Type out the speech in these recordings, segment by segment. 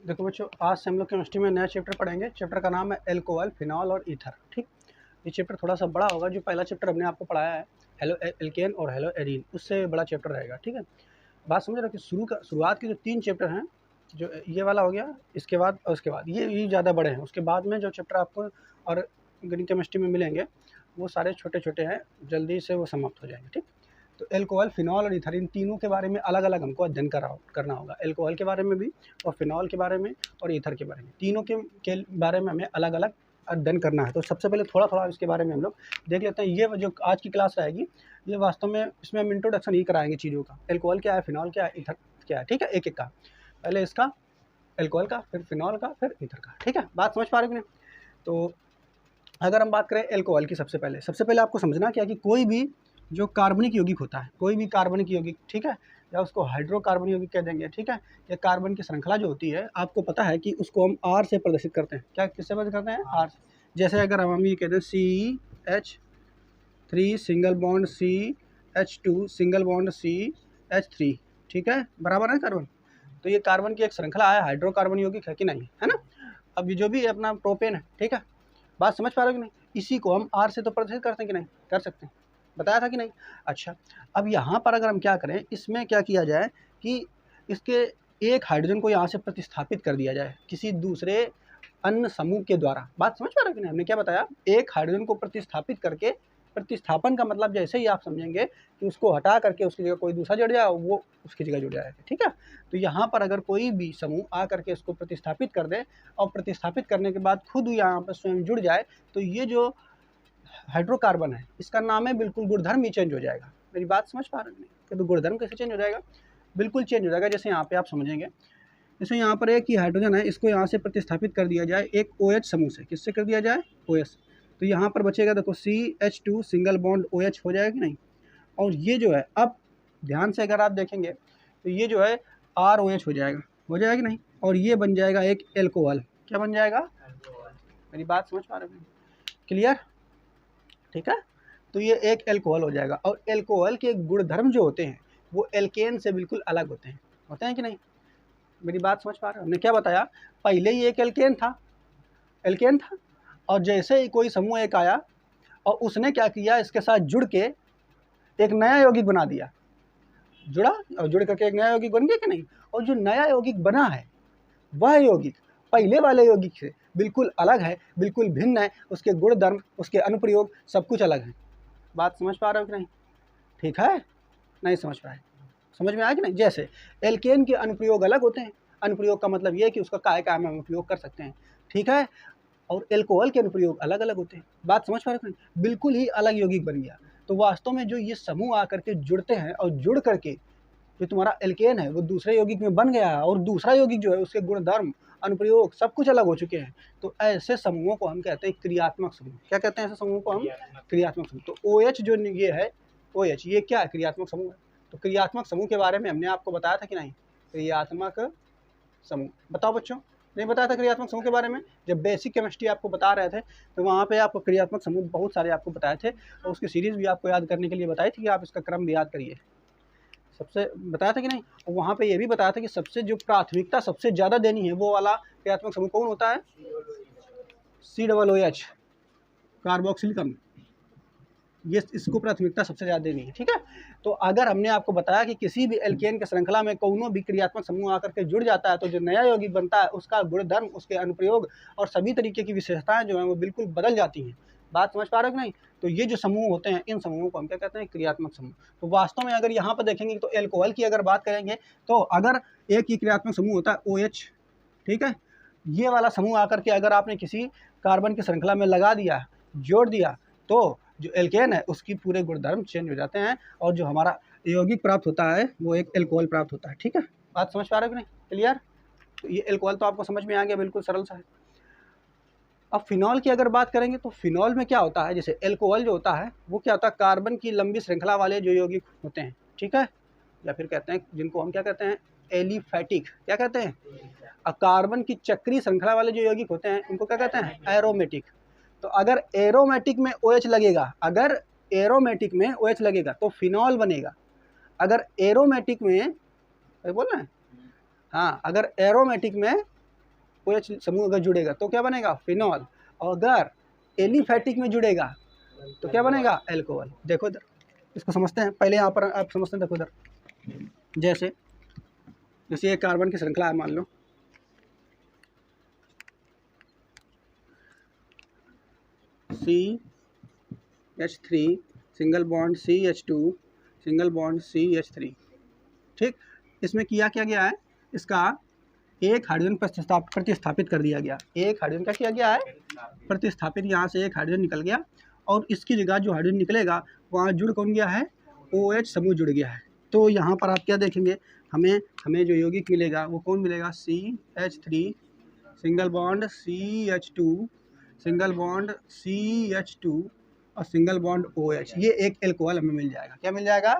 देखो बच्चों, आज से हम लोग केमिस्ट्री में नया चैप्टर पढ़ेंगे। चैप्टर का नाम है एल्कोहल, फिनॉल और ईथर। ठीक, ये चैप्टर थोड़ा सा बड़ा होगा। जो पहला चैप्टर हमने आपको पढ़ाया है हेलो एल्केन और हेलो एरीन, उससे बड़ा चैप्टर रहेगा। ठीक है, बात समझ रहे हो कि शुरुआत के जो 3 चैप्टर हैं, जो ये वाला हो गया, इसके बाद और उसके बाद ये ज़्यादा बड़े हैं। उसके बाद में जो चैप्टर आपको और ऑर्गेनिक केमिस्ट्री में मिलेंगे वो सारे छोटे छोटे हैं, जल्दी से वो समाप्त हो जाएंगे। ठीक, तो एल्कोहल, फिनॉल और ईथर, इन तीनों के बारे में अलग अलग हमको अध्ययन करना होगा। एल्कोहल के बारे में भी और फिनॉल के बारे में और ईथर के बारे में, तीनों के बारे में हमें अलग अलग अध्ययन करना है। तो सबसे पहले थोड़ा थोड़ा इसके बारे में हम लोग देख लेते हैं। ये जो आज की क्लास रहेगी, ये वास्तव में इसमें हम इंट्रोडक्शन ही कराएंगे चीज़ों का। एल्कोहल क्या है, फिनॉल क्या है, ईथर क्या है। ठीक है, एक एक का, पहले इसका एल्कोहल का, फिर फिनॉल का, फिर ईथर का। ठीक है, बात समझ पा रहे हो कि नहीं? तो अगर हम बात करें एल्कोहल की, सबसे पहले आपको समझना क्या कि कोई भी जो कार्बनिक यौगिक होता है, कोई भी कार्बनिक यौगिक, ठीक है, या उसको हाइड्रोकार्बन यौगिक कह देंगे। ठीक है, ये कार्बन की श्रृंखला जो होती है, आपको पता है कि उसको हम आर से प्रदर्शित करते हैं। क्या, किससे प्रदर्शित करते हैं? आर से। जैसे अगर हम ये कहते हैं CH3 single bond CH2 single bond CH3, ठीक है, बराबर है कार्बन। तो ये कार्बन की एक श्रृंखला है, हाइड्रोकार्बन यौगिक है कि नहीं, है ना। अब जो भी अपना प्रोपेन है, ठीक है, बात समझ पा रहे हो कि नहीं? इसी को हम आर से तो प्रदर्शित करते हैं कि नहीं, कर सकते हैं, बताया था कि नहीं। अच्छा, अब यहाँ पर अगर हम क्या करें, इसमें क्या किया जाए कि इसके एक हाइड्रोजन को यहाँ से प्रतिस्थापित कर दिया जाए किसी दूसरे अन्य समूह के द्वारा। बात समझ पा रहे हो कि नहीं? हमने क्या बताया, एक हाइड्रोजन को प्रतिस्थापित करके, प्रतिस्थापन का मतलब जैसे ही आप समझेंगे कि उसको हटा करके उसकी जगह कोई दूसरा जुड़ जाए, वो उसकी जगह जुड़ जाएगा। ठीक है, तो यहाँ पर अगर कोई भी समूह आ करके इसको प्रतिस्थापित कर दे और प्रतिस्थापित करने के बाद खुद यहाँ पर स्वयं जुड़ जाए, तो ये जो हाइड्रोकार्बन है, इसका नाम है, बिल्कुल गुणधर्म ही चेंज हो जाएगा। मेरी बात समझ पा रहे हैं? तो गुणधर्म कैसे चेंज हो जाएगा? बिल्कुल चेंज हो जाएगा। जैसे यहाँ पे आप समझेंगे, जैसे यहाँ पर एक ही हाइड्रोजन है, इसको यहाँ से प्रतिस्थापित कर दिया जाए एक OH समूह से। किससे कर दिया जाए? OH। तो यहाँ पर बचेगा, देखो CH2 सिंगल बॉन्ड OH हो जाएगा कि नहीं। और ये जो है, अब ध्यान से अगर आप देखेंगे तो ये जो है ROH हो जाएगा कि नहीं। और ये बन जाएगा एक एल्कोहल। क्या बन जाएगा? मेरी बात समझ पा रहे हैं? क्लियर? ठीक है, तो ये एक एल्कोहल हो जाएगा। और एल्कोहल के गुणधर्म जो होते हैं वो एल्केन से बिल्कुल अलग होते हैं कि नहीं। मेरी बात समझ पा रहे हो? हमने क्या बताया, पहले ही एक एल्केन था, और जैसे ही कोई समूह एक आया और उसने क्या किया, इसके साथ जुड़ के एक नया यौगिक बना दिया, जुड़ा और जुड़ करके एक नया यौगिक बन गया कि नहीं। और जो नया यौगिक बना है, वह यौगिक पहले वाले यौगिक से बिल्कुल अलग है, बिल्कुल भिन्न है। उसके गुणधर्म, उसके अनुप्रयोग, सब कुछ अलग है। बात समझ पा रहे हो कि नहीं? ठीक है, नहीं समझ पाए? समझ में आया कि नहीं? जैसे एल्केन के अनुप्रयोग अलग होते हैं। अनुप्रयोग का मतलब ये है कि उसका काय में हम उपयोग कर सकते हैं। ठीक है, और एल्कोहल के अनुप्रयोग अलग अलग होते हैं। बात समझ पा रहे हो कि नहीं? बिल्कुल ही अलग यौगिक बन गया। तो वास्तव में जो ये समूह आकर के जुड़ते हैं और जुड़ करके जो तुम्हारा एल्केन है वो दूसरे यौगिक में बन गया है, और दूसरा यौगिक जो है उसके गुणधर्म, अनुप्रयोग सब कुछ अलग हो चुके हैं। तो ऐसे समूहों को हम कहते हैं क्रियात्मक समूह। क्या कहते हैं ऐसे समूहों को हम? क्रियात्मक समूह। तो OH जो ये है, OH ये क्या है? क्रियात्मक समूह है। तो क्रियात्मक समूह के बारे में हमने आपको बताया था कि नहीं? क्रियात्मक समूह, बताओ बच्चों, नहीं बताया था क्रियात्मक समूह के बारे में? जब बेसिक केमिस्ट्री आपको बता रहे थे तो वहाँ पे आपको क्रियात्मक समूह बहुत सारे आपको बताए थे, और उसकी सीरीज़ भी आपको याद करने के लिए बताई थी कि आप इसका क्रम भी याद करिए। सबसे बताया था कि नहीं? और वहाँ पे ये भी बताया था कि सबसे जो प्राथमिकता सबसे ज़्यादा देनी है, वो वाला क्रियात्मक समूह कौन होता है? COOH, कार्बोक्सिलिक, ये इसको प्राथमिकता सबसे ज़्यादा देनी है। ठीक है, तो अगर हमने आपको बताया कि किसी भी एल्केन के श्रृंखला में कोनो भी क्रियात्मक समूह आकर के जुड़ जाता है, तो जो नया यौगिक बनता है उसका गुणधर्म, उसके अनुप्रयोग और सभी तरीके की विशेषताएं जो हैं वो बिल्कुल बदल जाती हैं। बात समझ पा रहे हो कि नहीं? तो ये जो समूह होते हैं, इन समूहों को हम क्या कहते हैं? क्रियात्मक समूह। तो वास्तव में अगर यहाँ पर देखेंगे तो एल्कोहल की अगर बात करेंगे, तो अगर एक ही क्रियात्मक समूह होता है OH, ठीक है, ये वाला समूह आकर के अगर आपने किसी कार्बन की श्रृंखला में लगा दिया, जोड़ दिया, तो जो एल्केन है उसकी पूरे गुणधर्म चेंज हो जाते हैं, और जो हमारा यौगिक प्राप्त होता है वो एक एल्कोहल प्राप्त होता है। ठीक है, बात समझ पा रहे हो कि नहीं? क्लियर? तो ये एल्कोहल तो आपको समझ में आ गया, बिल्कुल सरल सा है। अब फिनॉल की अगर बात करेंगे तो फिनॉल में क्या होता है, जैसे एल्कोहल जो होता है वो क्या होता है, कार्बन की लंबी श्रृंखला वाले जो यौगिक होते हैं, ठीक है, या फिर कहते हैं जिनको हम क्या कहते हैं? एलिफैटिक। क्या कहते हैं? अब कार्बन की चक्रीय श्रृंखला वाले जो यौगिक होते हैं उनको क्या कहते हैं? एरोमेटिक। तो अगर एरोमेटिक में OH लगेगा, अगर एरोमेटिक में OH लगेगा तो फिनॉल बनेगा। अगर एरोमेटिक में बोल रहे हैं, हाँ, अगर एरोमेटिक में OH समूह अगर जुड़ेगा तो क्या बनेगा? फिनॉल। और अगर एलिफैटिक में जुड़ेगा तो क्या बनेगा? अल्कोहल। देखो इधर, इसको समझते हैं। पहले यहाँ पर आप समझते हैं, देखो इधर, जैसे ये कार्बन की श्रृंखला है, मान लो CH3 single bond CH2 single bond CH3, ठीक। इसमें किया क्या गया है? इसका एक हाइड्रोजन प्रतिस्थापित कर दिया गया। एक हाइड्रोजन क्या किया गया है? प्रतिस्थापित। यहाँ से एक हाइड्रोजन निकल गया और इसकी जगह जो हाइड्रोजन निकलेगा वहाँ जुड़ कौन गया है? OH समूह जुड़ गया है। तो यहाँ पर आप क्या देखेंगे? हमें जो यौगिक मिलेगा वो कौन मिलेगा? CH3 single bond CH2 single bond CH2 और सिंगल बॉन्ड OH। ये एक एल्कोहल हमें मिल जाएगा। क्या मिल जाएगा?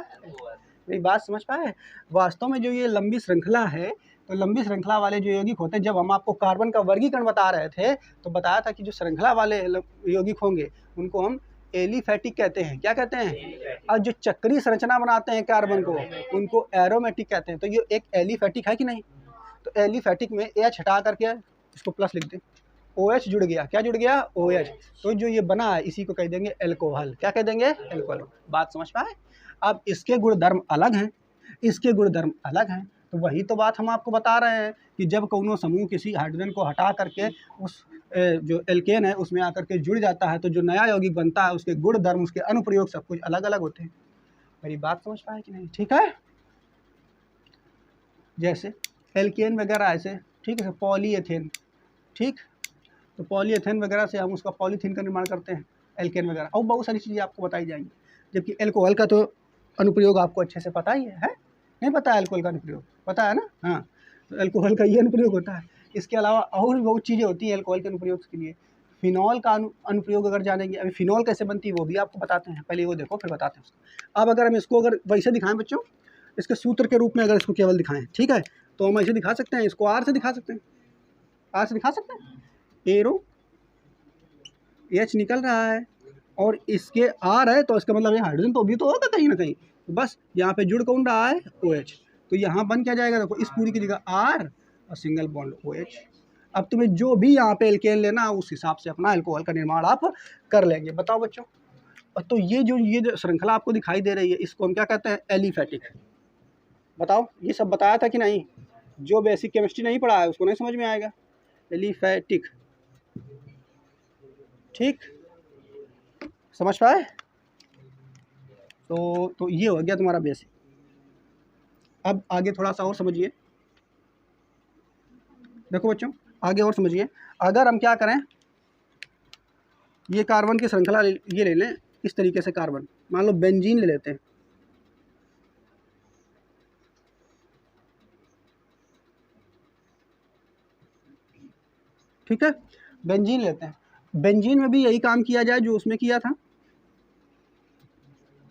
मेरी बात समझ पाए? वास्तव में जो ये लंबी श्रृंखला है, तो लंबी श्रृंखला वाले जो यौगिक होते हैं, जब हम आपको कार्बन का वर्गीकरण बता रहे थे तो बताया था कि जो श्रृंखला वाले यौगिक होंगे उनको हम एलिफैटिक कहते हैं। क्या कहते हैं? और जो चक्रीय संरचना बनाते हैं कार्बन को, उनको एरोमेटिक कहते हैं। तो ये एक एलिफैटिक है कि नहीं? तो एलिफैटिक में H हटा करके इसको प्लस लिख दें, OH जुड़ गया। क्या जुड़ गया? OH। तो जो ये बना है इसी को कह देंगे एल्कोहल। क्या कह देंगे? एल्कोहल। बात समझ पाए? अब इसके गुणधर्म अलग हैं, इसके गुणधर्म अलग हैं। तो वही तो बात हम आपको बता रहे हैं कि जब कोनो समूह किसी हाइड्रोजन को हटा करके उस जो एल्केन है उसमें आकर के जुड़ जाता है तो जो नया यौगिक बनता है उसके गुणधर्म, उसके अनुप्रयोग सब कुछ अलग अलग होते हैं। मेरी बात समझ पाए कि नहीं? ठीक है। जैसे एल्केन वगैरह ऐसे, ठीक है, पॉलीएथेन, ठीक। तो पॉलीएथेन वगैरह से हम उसका पॉलीथीन का निर्माण करते हैं, एल्केन वगैरह, और बहुत सारी चीज़ें आपको बताई जाएंगी। जबकि एल्कोहल का तो अनुप्रयोग आपको अच्छे से पता ही है? नहीं पता है एल्कोहल का अनुप्रयोग? पता है ना? हाँ, तो एल्कोहल का ये अनुप्रयोग होता है। इसके अलावा और भी बहुत चीज़ें होती हैं एल्कोहल के अनुप्रयोग के लिए। फिनॉल का अनुप्रयोग अगर जानेंगे, अभी फिनॉल कैसे बनती है वो भी आपको बताते हैं। पहले वो देखो फिर बताते हैं उसको। अब अगर हम इसको अगर वैसे दिखाएं बच्चों, इसके सूत्र के रूप में अगर इसको केवल दिखाएं, ठीक है, तो हम ऐसे दिखा सकते हैं। इसको R से दिखा सकते हैं, R से दिखा सकते हैं। एरो H निकल रहा है और इसके R है तो इसका मतलब ये हाइड्रोजन तो भी तो होगा कहीं ना कहीं। तो बस यहाँ पे जुड़ कौन रहा है? OH। तो यहाँ बन क्या जाएगा? देखो, इस पूरी की जगह R और सिंगल बॉन्ड OH। अब तुम्हें जो भी यहाँ पे एल्केन लेना है उस हिसाब से अपना एल्कोहल का निर्माण आप कर लेंगे। बताओ बच्चों। तो ये जो श्रृंखला आपको दिखाई दे रही है इसको हम क्या कहते हैं? एलिफैटिक। बताओ, ये सब बताया था कि नहीं? जो बेसिक केमिस्ट्री नहीं पढ़ा है उसको नहीं समझ में आएगा। एलिफैटिक, ठीक, समझ पाए? तो ये हो गया तुम्हारा बेसिक। अब आगे थोड़ा सा और समझिए। देखो बच्चों, आगे और समझिए। अगर हम क्या करें, ये कार्बन की श्रृंखला ये ले लें इस तरीके से। कार्बन मान लो बेंजीन ले लेते हैं, ठीक है, बेंजीन लेते हैं। बेंजीन में भी यही काम किया जाए जो उसमें किया था।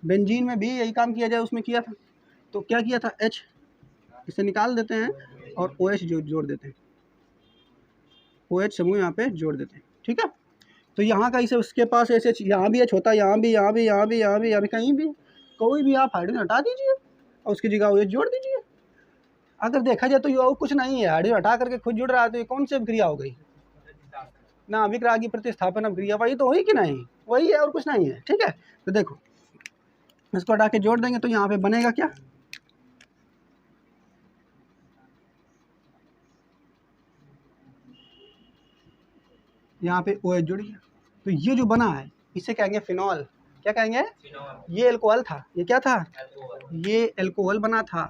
बेंजीन में भी यही काम किया जाए उसमें किया था। तो क्या किया था? H इसे निकाल देते हैं और OH जोड़ देते हैं। OH समूह यहाँ पे जोड़ देते हैं, ठीक है। तो यहाँ का इसे उसके पास ऐसे यहाँ भी H होता है, यहाँ भी, यहाँ भी, यहाँ भी, यहाँ भी, यहाँ भी, कहीं भी कोई भी आप हाइड्रोजन हटा दीजिए और उसकी जगह OH जोड़ दीजिए। अगर देखा जाए तो ये और कुछ नहीं है, हाइड्रोजन हटा करके खुद जुड़ रहा है। तो ये कौन सी अभिक्रिया हो गई? नाभिक रागी प्रतिस्थापन अभिक्रिया। वही तो हुई कि नहीं? वही है और कुछ नहीं है, ठीक है। तो देखो, इसको हटा के जोड़ देंगे तो यहाँ पे बनेगा क्या? यहाँ पे OH जुड़ गया। तो ये जो बना है इसे कहेंगे फिनॉल। क्या कहेंगे? ये एल्कोहल था। ये क्या था? ये एल्कोहल बना था,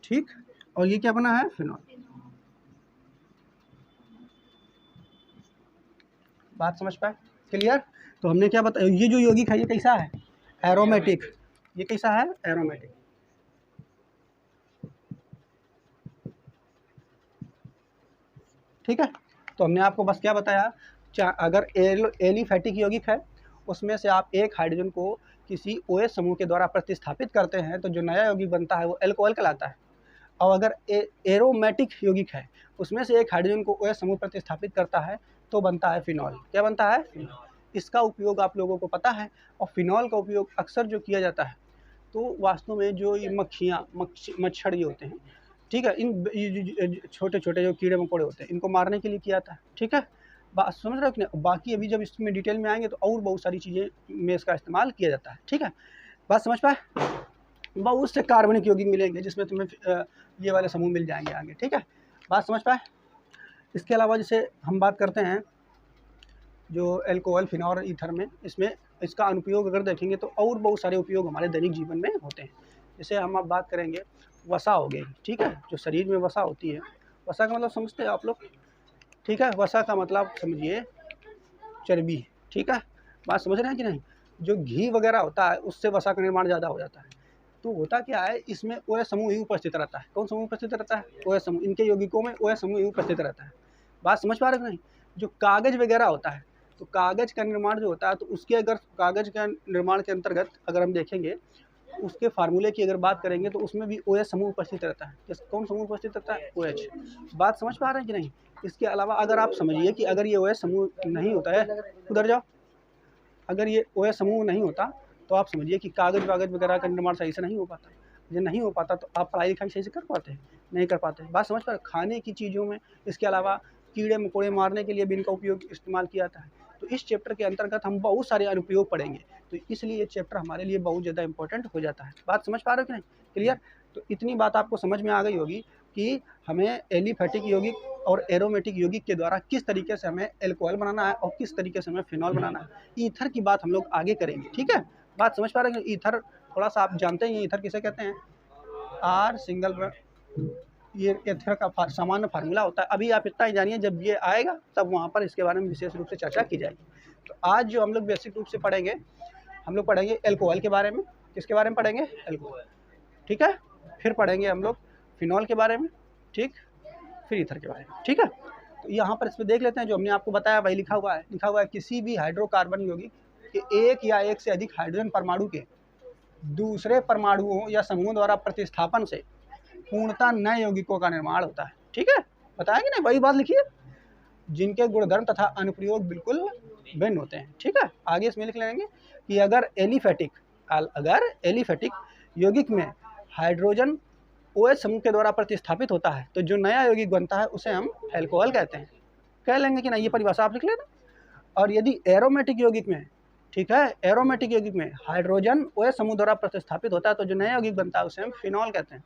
ठीक। और ये क्या बना है? फिनॉल। बात समझ पाए? क्लियर? तो हमने क्या बताया, ये जो यौगिक है ये कैसा है? एरोमेटिक। ये कैसा है? एरोमेटिक। ठीक है। तो हमने आपको बस क्या बताया, अगर एलिफैटिक यौगिक है उसमें से आप एक हाइड्रोजन को किसी OH समूह के द्वारा प्रतिस्थापित करते हैं तो जो नया यौगिक बनता है वो एल्कोहल कहलाता है। और अगर एरोमेटिक यौगिक है उसमें से एक हाइड्रोजन को OH समूह प्रतिस्थापित करता है तो बनता है फिनॉल। क्या बनता है? फिनॉल। इसका उपयोग आप लोगों को पता है। और फिनॉल का उपयोग अक्सर जो किया जाता है तो वास्तव में जो ये मक्खियाँ मच्छर ये होते हैं, ठीक है, इन छोटे छोटे जो कीड़े मकोड़े होते हैं इनको मारने के लिए किया था, ठीक है। बात समझ रहे हो कि नहीं? बाकी अभी जब इसमें डिटेल में आएंगे तो और बहुत सारी चीज़ें में इसका इस्तेमाल किया जाता है, ठीक है। बात समझ पाए? बहुत से कार्बनिक यौगिक मिलेंगे जिसमें तुम्हें ये वाले समूह मिल जाएंगे आगे, ठीक है। बात समझ पाए? इसके अलावा जैसे हम बात करते हैं जो अल्कोहल, फिनॉल और ईथर में, इसमें इसका अनुप्रयोग अगर देखेंगे तो और बहुत सारे उपयोग हमारे दैनिक जीवन में होते हैं। जैसे हम अब बात करेंगे वसा हो गई, ठीक है, जो शरीर में वसा होती है। वसा का मतलब समझते हैं आप लोग, ठीक है। वसा का मतलब समझिए चर्बी, ठीक है। बात समझ रहे हैं कि नहीं? जो घी वगैरह होता है उससे वसा का निर्माण ज़्यादा हो जाता है। तो होता क्या है, इसमें OH समूह ही उपस्थित रहता है। कौन समूह उपस्थित रहता है? OH समूह। इनके यौगिकों में OH समूह ही उपस्थित रहता है। बात समझ पा रहे हो नहीं? जो कागज़ वगैरह होता है, तो कागज़ का निर्माण जो होता है, तो उसके अगर कागज़ का निर्माण के अंतर्गत अगर हम देखेंगे उसके फार्मूले की अगर बात करेंगे तो उसमें भी OH समूह उपस्थित रहता है। कौन समूह उपस्थित रहता है? OH। बात समझ पा रहे हैं कि नहीं? इसके अलावा अगर आप समझिए कि अगर ये OH समूह नहीं होता है, उधर जाओ, अगर ये OH समूह नहीं होता तो आप समझिए कि कागज़ वागज़ वगैरह का निर्माण सही से नहीं हो पाता। जब नहीं हो पाता तो आप पढ़ाई लिखाई सही से कर पाते हैं? नहीं कर पाते। बात समझ पा? खाने की चीज़ों में इसके अलावा कीड़े मकोड़े मारने के लिए भी इनका उपयोग इस्तेमाल किया जाता है। तो इस चैप्टर के अंतर्गत हम बहुत सारे अनुप्रयोग पढ़ेंगे, तो इसलिए ये चैप्टर हमारे लिए बहुत ज़्यादा इंपॉर्टेंट हो जाता है। बात समझ पा रहे हो कि नहीं? क्लियर? तो इतनी बात आपको समझ में आ गई होगी कि हमें एलिफैटिक यौगिक और एरोमेटिक यौगिक के द्वारा किस तरीके से हमें अल्कोहल बनाना है और किस तरीके से हमें फिनॉल बनाना है। ईथर की बात हम लोग आगे करेंगे, ठीक है। बात समझ पा रहे हैं? ईथर थोड़ा सा आप जानते हैं ईथर किसे कहते हैं? R सिंगल, ये एथर का सामान्य फार्मूला होता है। अभी आप इतना ही जानिए, जब ये आएगा तब वहाँ पर इसके बारे में विशेष रूप से चर्चा की जाएगी। तो आज जो हम लोग बेसिक रूप से पढ़ेंगे, हम लोग पढ़ेंगे अल्कोहल के बारे में। किसके बारे में पढ़ेंगे? अल्कोहल, ठीक है। फिर पढ़ेंगे हम लोग फिनॉल के बारे में, ठीक, फिर ईथर के बारे में, ठीक है। तो यहाँ पर इसमें देख लेते हैं, जो हमने आपको बताया वही लिखा हुआ है किसी भी हाइड्रोकार्बन यौगिक के एक या एक से अधिक हाइड्रोजन परमाणु के दूसरे परमाणुओं या समूहों द्वारा प्रतिस्थापन से पूर्णतः नए यौगिकों का निर्माण होता है, ठीक है। बताया कि नहीं? वही बात लिखिए, जिनके गुणधर्म तथा अनुप्रयोग बिल्कुल भिन्न होते हैं, ठीक है। आगे इसमें लिख लेंगे कि अगर एलिफैटिक यौगिक में हाइड्रोजन OH समूह के द्वारा प्रतिस्थापित होता है तो जो नया यौगिक बनता है उसे हम अल्कोहल कहते हैं। कह लेंगे कि नहीं? ये परिभाषा आप लिख लेना। और यदि एरोमेटिक यौगिक में, ठीक है, एरोमेटिक यौगिक में हाइड्रोजन OH समूह द्वारा प्रतिस्थापित होता है तो जो नया यौगिक बनता है उसे हम फिनॉल कहते हैं।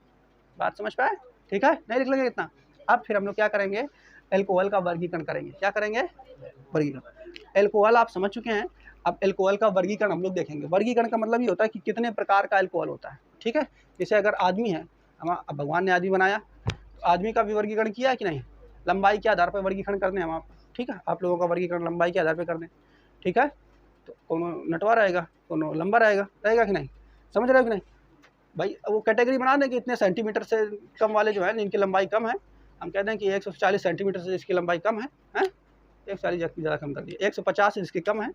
बात समझ पाए? ठीक है, नहीं लिख लेंगे इतना। अब फिर हम लोग क्या करेंगे? अल्कोहल का वर्गीकरण करेंगे। क्या करेंगे? वर्गीकरण। अल्कोहल आप समझ चुके हैं, अब अल्कोहल का वर्गीकरण हम लोग देखेंगे। वर्गीकरण का मतलब ये होता है कि कितने प्रकार का अल्कोहल होता है, ठीक है। जैसे अगर आदमी है, हम भगवान ने आदमी बनाया, तो आदमी का भी वर्गीकरण किया है कि नहीं? लंबाई के आधार पर वर्गीकरण करते हैं हम आप, ठीक है। आप लोगों का वर्गीकरण लंबाई के आधार पर कर दें, ठीक है। तो कोनो नटवा रहेगा, कोनो लंबा रहेगा कि नहीं? समझ रहे हो कि नहीं भाई? वो कैटेगरी बना दें कि इतने सेंटीमीटर से कम वाले जो है जिनकी लंबाई कम है, हम कहते हैं कि 140 सेंटीमीटर से जिसकी लंबाई कम है, 140 ज़्यादा कम कर दिया, 150 से जिसकी कम है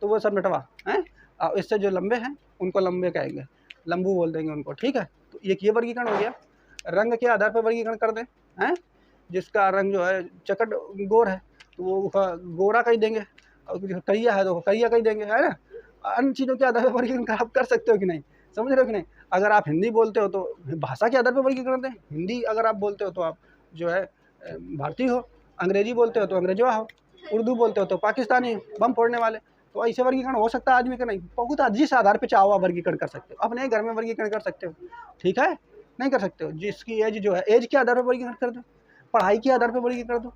तो वो सब नटवा हैं। और इससे जो लंबे हैं उनको लंबे कहेंगे, लंबू बोल देंगे उनको, ठीक है। तो एक ये वर्गीकरण हो गया। रंग के आधार पर वर्गीकरण कर दें, हैं, जिसका रंग जो है चकट गोर है तो वो गोरा कही देंगे, और करिया है तो करिया कही देंगे, है ना। अन्य चीज़ों के आधार पर वर्गीकरण आप कर सकते हो कि नहीं? समझ रहे हो कि नहीं? अगर आप हिंदी बोलते हो तो भाषा के आधार पर वर्गीकरण दें। हिंदी अगर आप बोलते हो तो आप जो है भारतीय हो, अंग्रेजी बोलते हो तो अंग्रेजवा हो, उर्दू बोलते हो तो पाकिस्तानी, बम फोड़ने वाले। तो ऐसे वर्गीकरण हो सकता है आदमी का? नहीं। बहुत जिस आधार पर चाहो आप वर्गीकरण कर सकते हो, अपने घर में वर्गीकरण कर सकते हो, ठीक है। नहीं कर सकते हो, जिसकी एज जो है एज के आधार पर वर्गीकरण कर दो, पढ़ाई के आधार पर वर्गीकरण कर दो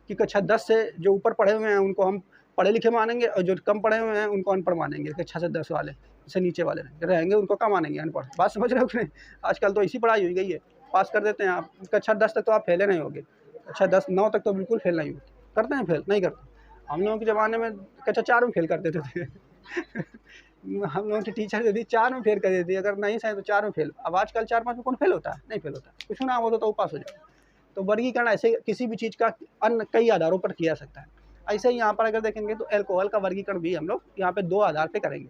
कि कक्षा 10 से जो ऊपर पढ़े हुए हैं उनको हम पढ़े लिखे मानेंगे और जो कम पढ़े हुए हैं उनको अनपढ़ मानेंगे। कक्षा से 10 वाले से नीचे वाले रहेंगे उनको कम मानेंगे, अनपढ़। बात समझ रहे हो कि नहीं? आजकल तो ऐसी पढ़ाई हो गई है, पास कर देते हैं आप। कक्षा 10 तक तो आप फेल नहीं होगे, कक्षा 10 9 तक तो बिल्कुल फेल नहीं होते। करते हैं फेल? नहीं करते। हम लोगों के ज़माने में कक्षा 4 में फेल कर देते थे हम लोगों की टीचर यदि 4 में फेल कर देती, अगर नहीं सही तो 4 में फेल। अब आजकल 4-5 में कौन फेल होता है? नहीं फेल होता। कुछ ना हो तो वो पास हो जाए। तो वर्गीकरण ऐसे किसी भी चीज़ का अन्य कई आधारों पर किया जा सकता है। ऐसे ही यहाँ पर अगर देखेंगे तो अल्कोहल का वर्गीकरण भी हम लोग यहाँ पे 2 आधार पे करेंगे,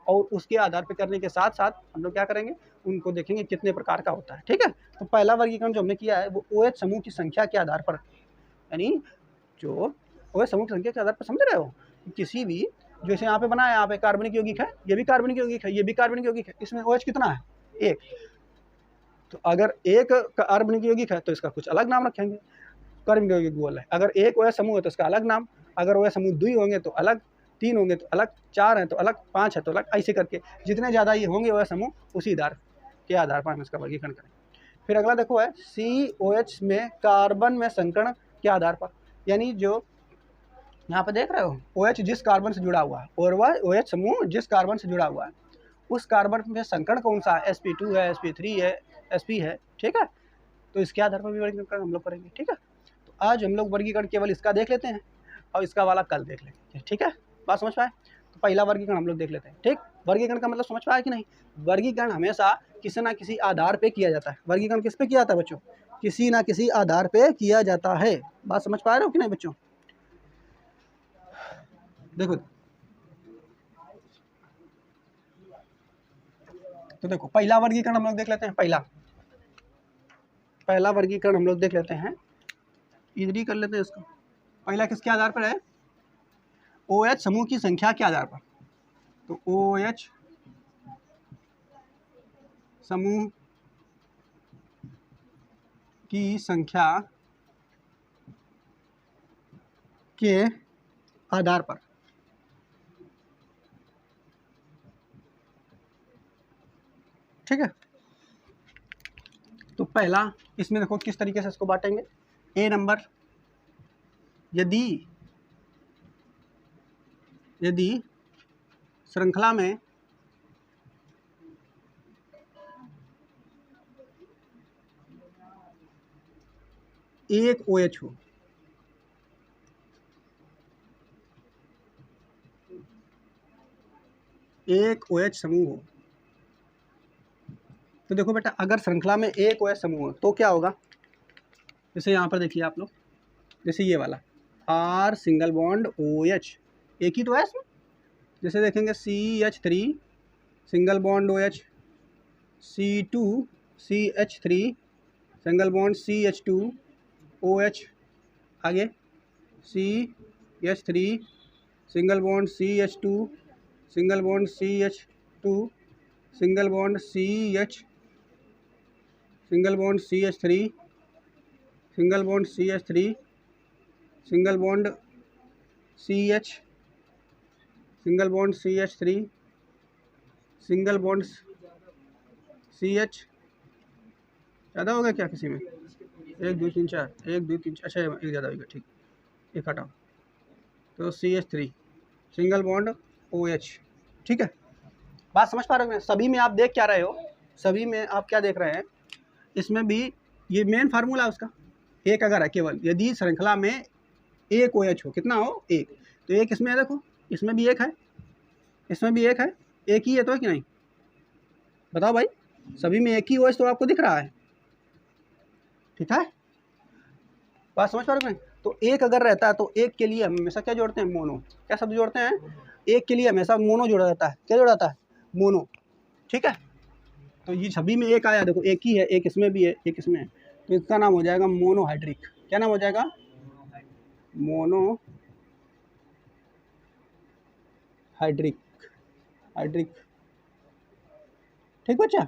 और उसके आधार पे करने के साथ साथ हम लोग क्या करेंगे, उनको देखेंगे कितने प्रकार का होता है, ठीक है। तो पहला वर्गीकरण जो हमने किया है वो OH समूह की संख्या के आधार पर, यानी जो OH समूह की संख्या के आधार पर, समझ रहे हो, किसी भी, जैसे यहाँ पे बना है, यहाँ पे कार्बनिक यौगिक है, ये भी कार्बनिक यौगिक है, ये भी कार्बनिक यौगिक है, इसमें OH कितना है? एक। तो अगर एक कार्बनिक यौगिक है तो इसका कुछ अलग नाम रखेंगे, कार्बनिक यौगिक बोल है। अगर एक OH समूह है तो इसका अलग नाम, अगर OH समूह 2 होंगे तो अलग, 3 होंगे तो अलग, 4 है तो अलग, 5 है तो अलग, ऐसे करके जितने ज़्यादा ये होंगे OH समूह उसी आधार के आधार पर हम इसका वर्गीकरण करें। फिर अगला देखो है COH में कार्बन में संकरण के आधार पर, यानी जो यहाँ पे देख रहे हो OH जिस कार्बन से जुड़ा हुआ है और वह OH समूह जिस कार्बन से जुड़ा हुआ है उस कार्बन में संकरण कौन सा है, sp2 है, sp3 है, sp है, ठीक है। तो इसके आधार पर भी वर्गीकरण हम लोग करेंगे, ठीक है। तो आज हम लोग वर्गीकरण केवल इसका देख लेते हैं और इसका वाला कल देख लेंगे, ठीक है। बात समझ पाए? तो पहला वर्गीकरण हम लोग देख लेते हैं, ठीक। वर्गीकरण का मतलब समझ पाया कि नहीं? वर्गीकरण हमेशा किसी ना किसी आधार पे किया जाता है। वर्गीकरण किस पे किया जाता है बच्चों? किसी ना किसी आधार पे किया जाता है। बात समझ पा रहे हो कि नहीं बच्चों? देखो तो देखो पहला वर्गीकरण हम लोग देख लेते हैं। पहला वर्गीकरण हम लोग देख लेते हैं, इधर ही कर लेते हैं इसको। पहला किसके आधार पर है? OH समूह की संख्या के आधार पर। तो OH समूह की संख्या के आधार पर, ठीक है। तो पहला इसमें देखो किस तरीके से इसको बांटेंगे। ए नंबर, यदि श्रृंखला में एक OH हो, एक OH समूह हो, तो देखो बेटा अगर श्रृंखला में एक OH समूह हो तो क्या होगा? जैसे यहाँ पर देखिए आप लोग, जैसे ये वाला R सिंगल बॉन्ड OH, एक ही तो है इसमें। जैसे देखेंगे CH3 single bond OH, C2 CH3 single bond CH2 OH, आगे CH3 single bond CH2 single bond CH2 single bond CH single bond CH3 single bond CH3 single bond CH single bond CH3 single bond CH। ज़्यादा होगा क्या किसी में? 1 2 3 4, 1 2 3 4, अच्छा एक ज़्यादा होगा, ठीक, एक हटाओ। तो CH3 सिंगल बॉन्ड OH, ठीक है। बात समझ पा रहे हो? सभी में आप देख क्या रहे हो? सभी में आप क्या देख रहे हैं? इसमें भी ये मेन फार्मूला है उसका, एक अगर है केवल, यदि श्रृंखला में एक OH हो, कितना हो? एक। तो एक इसमें है, देखो इसमें भी एक है, इसमें भी एक है, एक ही है तो कि नहीं? बताओ भाई, सभी में एक ही OH तो आपको दिख रहा है, ठीक है। बात समझ पा रहे हो? तो एक अगर रहता है तो एक के लिए हम हमेशा क्या जोड़ते हैं? मोनो। क्या शब्द जोड़ते हैं? एक के लिए हमेशा मोनो जोड़ा जाता है। क्या जोड़ा जाता है? मोनो, ठीक है। तो ये सभी में एक आया, देखो एक ही है, एक इसमें भी है, एक इसमें है, तो इसका नाम हो जाएगा मोनोहाइड्रिक। क्या नाम हो जाएगा? मोनोहाइड्रिक, हाइड्रिक, ठीक बच्चा।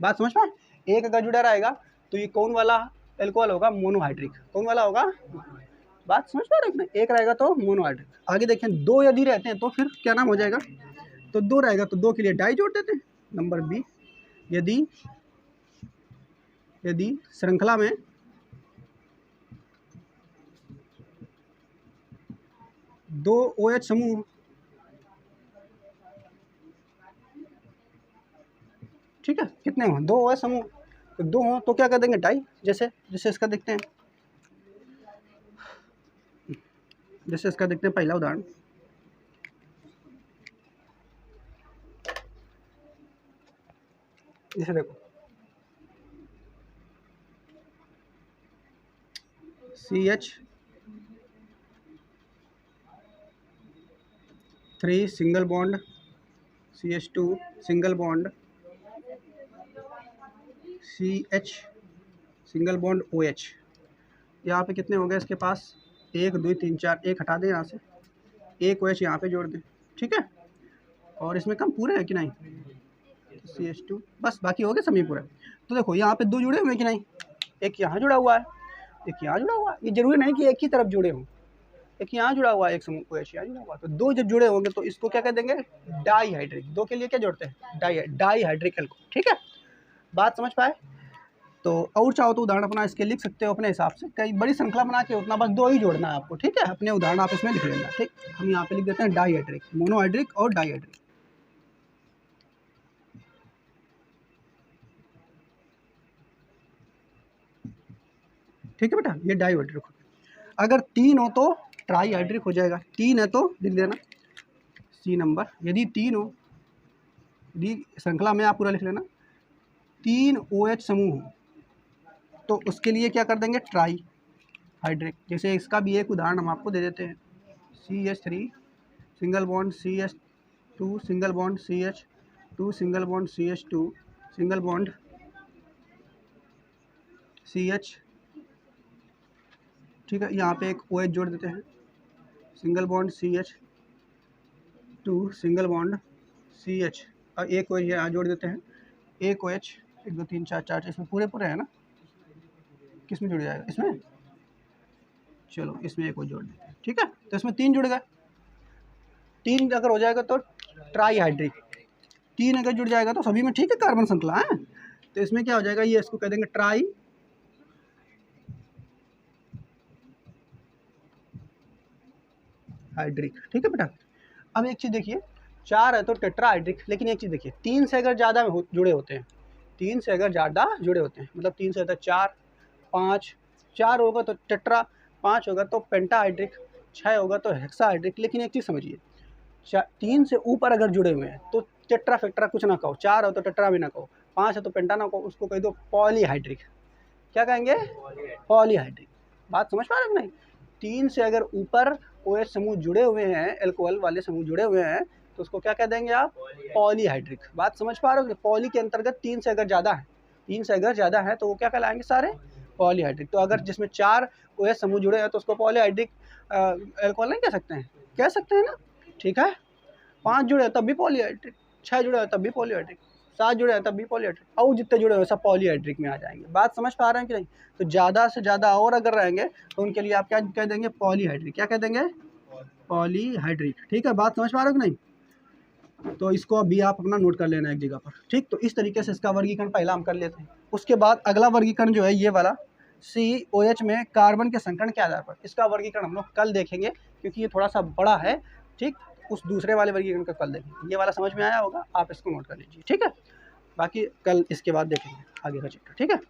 बात समझ पा? एक अगर जुड़ा रहेगा तो ये कौन वाला एल्कोहल होगा? मोनोहाइड्रिक। कौन वाला होगा? बात समझ पा रहे हो? एक रहेगा तो मोनोहाइड्रिक। आगे देखें, दो यदि रहते हैं तो फिर क्या नाम हो जाएगा? तो दो रहेगा तो दो के लिए डाई जोड़ देते हैं। नंबर बी, यदि श्रृंखला में दो OH समूह, ठीक है, कितने हो? दो OH समूह, तो दो हो तो क्या कर देंगे? डाई। जैसे इसका देखते हैं, जैसे इसका देखते हैं पहला उदाहरण, जैसे देखो CH3 single bond CH2 single bond CH single bond OH। यहाँ पे कितने हो गए इसके पास? 1 2 3 4, एक हटा दें यहाँ से, एक OH यहाँ पे जोड़ दें, ठीक है। और इसमें कम पूरे हैं कि नहीं? CH2, बस बाकी हो गए सभी पूरे। तो देखो यहाँ पे 2 जुड़े हुए हैं कि नहीं, एक यहाँ जुड़ा हुआ है, एक यहाँ जुड़ा हुआ है। ये जरूरी नहीं कि एक ही तरफ जुड़े हों, एक यहाँ जुड़ा हुआ है, एक समूह OH यहाँ जुड़ा हुआ है। तो 2 जब जुड़े होंगे तो इसको क्या कह देंगे, डाईहाइड्रिक। 2 के लिए क्या जोड़ते हैं, डाईहाइड्रिक एल्कोहल। ठीक है, बात समझ पाए। तो और चाहो तो उदाहरण अपना इसके लिख सकते हो अपने हिसाब से, कई बड़ी श्रृंखला बना के उतना बस 2 ही जोड़ना है आपको। ठीक है, अपने उदाहरण आप इसमें लिख लेना। ठीक, हम यहाँ पे लिख देते हैं डाईहाइड्रिक, मोनोहाइड्रिक और डाईहाइड्रिक। ठीक है बेटा, ये डाईहाइड्रिक। अगर 3 हो तो ट्राईहाइड्रिक हो जाएगा। 3 है तो लिख देना C नंबर। यदि 3 हो, यदि श्रृंखला में आप पूरा लिख लेना, 3 OH समूह हो तो उसके लिए क्या कर देंगे, ट्राईहाइड्रिक। जैसे इसका भी एक उदाहरण हम आपको दे देते हैं, CH3 single bond CH2 single bond CH2 single bond CH2 single bond CH। ठीक है, यहाँ पे एक OH जोड़ देते हैं, single bond CH2 single bond CH, और एक OH यहाँ जोड़ देते हैं, एक OH, 1 2 3 4 4, इसमें पूरे पूरे है ना, किस में जुड़ जाएगा, इसमें, चलो इसमें एक OH जोड़ देते हैं। ठीक है, तो इसमें 3 जुड़ गए। 3 अगर हो जाएगा तो ट्राईहाइड्रिक, 3 अगर जुड़ जाएगा तो सभी में ठीक है कार्बन श्रृंखला है। तो इसमें क्या हो जाएगा, ये इसको कह देंगे ट्राईहाइड्रिक। ठीक है बेटा, अब एक चीज़ देखिए, 4 है तो टेट्राहाइड्रिक, लेकिन एक चीज़ देखिए, 3 से अगर ज़्यादा जुड़े होते हैं, 3 से अगर ज़्यादा जुड़े होते हैं, मतलब 3 से ज़्यादा 4 5, 4 होगा तो टेट्रा, 5 होगा तो पेंटाहाइड्रिक, 6 होगा तो हेक्साहाइड्रिक। लेकिन एक चीज़ समझिए, 3 से ऊपर अगर जुड़े हुए हैं तो टेट्रा फेक्ट्रा कुछ ना कहो, 4 हो तो टेट्रा भी ना कहो, 5 है तो पेंटा ना कहो, उसको कह दो पॉलीहाइड्रिक। क्या कहेंगे, पॉलीहाइड्रिक। बात समझ पा रहे हो नहीं। 3 से अगर ऊपर OH समूह जुड़े हुए हैं, एल्कोहल वाले समूह जुड़े हुए हैं, तो उसको क्या कह देंगे आप, पॉलीहाइड्रिक। बात समझ पा रहे हो, पॉली के अंतर्गत 3 से अगर ज़्यादा है, 3 से अगर ज़्यादा है तो वो क्या कहलाएंगे, सारे पॉलीहाइड्रिक। तो अगर जिसमें 4 OH समूह जुड़े हैं तो उसको पॉलीहाइड्रिक एल्कोहल नहीं कह सकते हैं, कह सकते हैं ना। ठीक है, 5 जुड़े हैं तब भी पॉलीहाइड्रिक, 6 जुड़े हैं तब भी पॉलीहाइड्रिक, 7 जुड़े हैं तब भी पॉलीहाइड्रिक, और जितने जुड़े हैं सब पॉलीहाइड्रिक में आ जाएंगे। बात समझ पा रहे हैं कि नहीं। तो ज़्यादा से ज़्यादा और अगर रहेंगे तो उनके लिए आप क्या कह देंगे, पॉलीहाइड्रिक। क्या कह देंगे, पॉलीहाइड्रिक। ठीक है, बात समझ पा रहे हो कि नहीं। तो इसको अभी आप अपना नोट कर लेना एक जगह पर। ठीक, तो इस तरीके से इसका वर्गीकरण पहला हम कर लेते हैं। उसके बाद अगला वर्गीकरण जो है ये वाला COH में कार्बन के संकरण के आधार पर, इसका वर्गीकरण हम लोग कल देखेंगे क्योंकि ये थोड़ा सा बड़ा है। ठीक, उस दूसरे वाले वर्गीकरण का कल देखेंगे। ये वाला समझ में आया होगा, आप इसको नोट कर लीजिए। ठीक है, बाकी कल इसके बाद देखेंगे आगे का चैप्टर। ठीक है।